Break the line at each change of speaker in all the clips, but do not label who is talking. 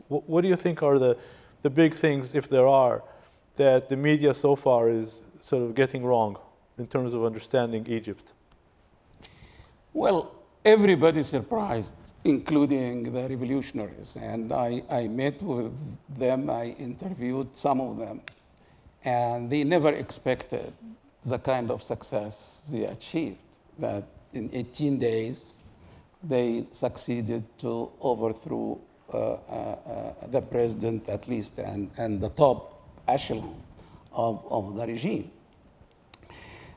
What do you think are the big things, if there are, that the media so far is sort of getting wrong in terms of understanding Egypt?
Well, everybody's surprised, including the revolutionaries. And I met with them, I interviewed some of them, and they never expected the kind of success they achieved, that in 18 days, they succeeded to overthrow the president, at least, and the top echelon of the regime.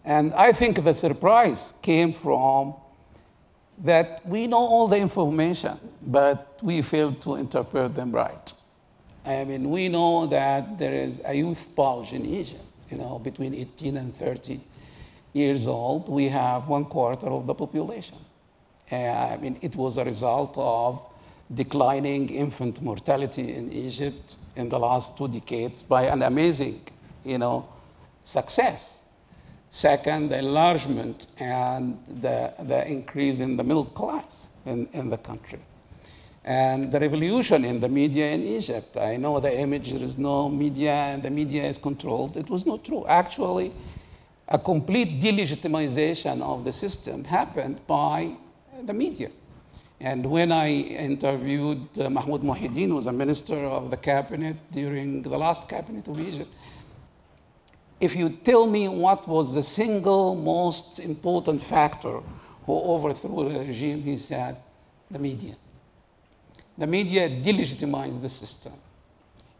And I think the surprise came from that we know all the information, but we fail to interpret them right. I mean, we know that there is a youth bulge in Egypt, between 18 and 30 years old. We have 1/4 of the population. I mean, it was a result of declining infant mortality in Egypt in the last 2 decades by an amazing, success. Second, the enlargement and the increase in the middle class in the country. And the revolution in the media in Egypt. I know the image, there is no media and the media is controlled. It was not true. Actually, a complete delegitimization of the system happened by the media. And when I interviewed Mahmoud Mohiddin, who was a minister of the cabinet during the last cabinet of Egypt, if you tell me what was the single most important factor who overthrew the regime, he said, the media. The media delegitimized the system.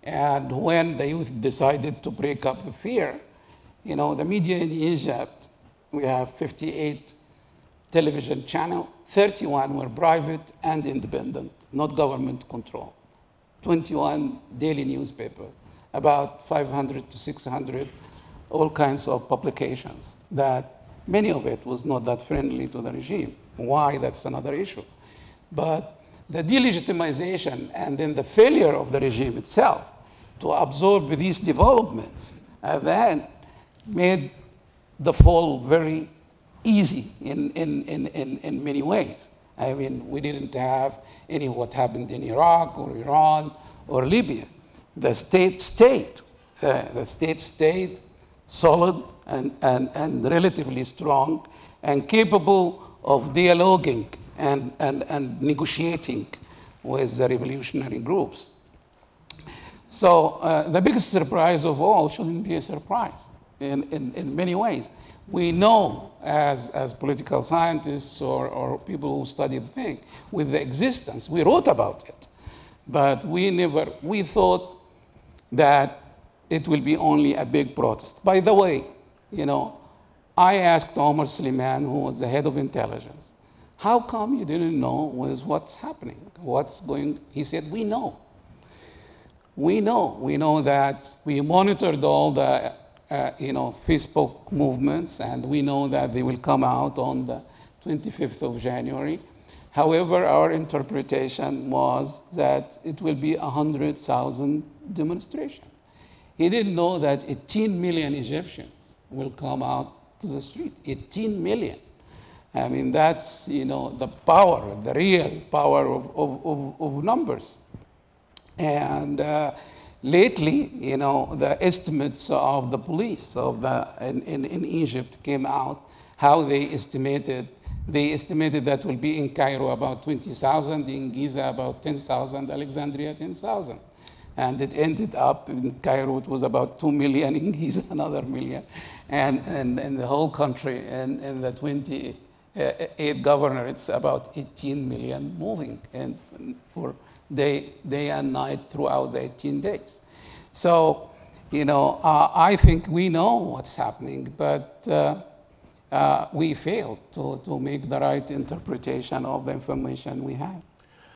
And when the youth decided to break up the fear, the media in Egypt, we have 58 television channels, 31 were private and independent, not government control. 21 daily newspapers, about 500 to 600 all kinds of publications, that many of it was not that friendly to the regime. Why? That's another issue. But the delegitimization and then the failure of the regime itself to absorb these developments then made the fall very easy in many ways. I mean, we didn't have any what happened in Iraq or Iran or Libya. The state stayed. Solid and relatively strong and capable of dialoguing and negotiating with the revolutionary groups. So the biggest surprise of all shouldn't be a surprise in many ways. We know as political scientists or people who study the thing with the existence, we wrote about it, but we thought that it will be only a big protest. By the way, I asked Omar Suleiman, who was the head of intelligence, how come you didn't know what's happening? He said, we know. We know that we monitored all the Facebook movements, and we know that they will come out on the 25th of January. However, our interpretation was that it will be 100,000 demonstrations. He didn't know that 18 million Egyptians will come out to the street. 18 million. I mean, that's, the power, the real power of numbers. And lately, the estimates of the police in Egypt came out, how they estimated that will be in Cairo about 20,000, in Giza about 10,000, Alexandria 10,000. And it ended up in Cairo, it was about 2 million, in Giza another million. And in the whole country, and the 28 governor, it's about 18 million moving and for day and night throughout the 18 days. So, I think we know what's happening, but we failed to make the right interpretation of the information we had.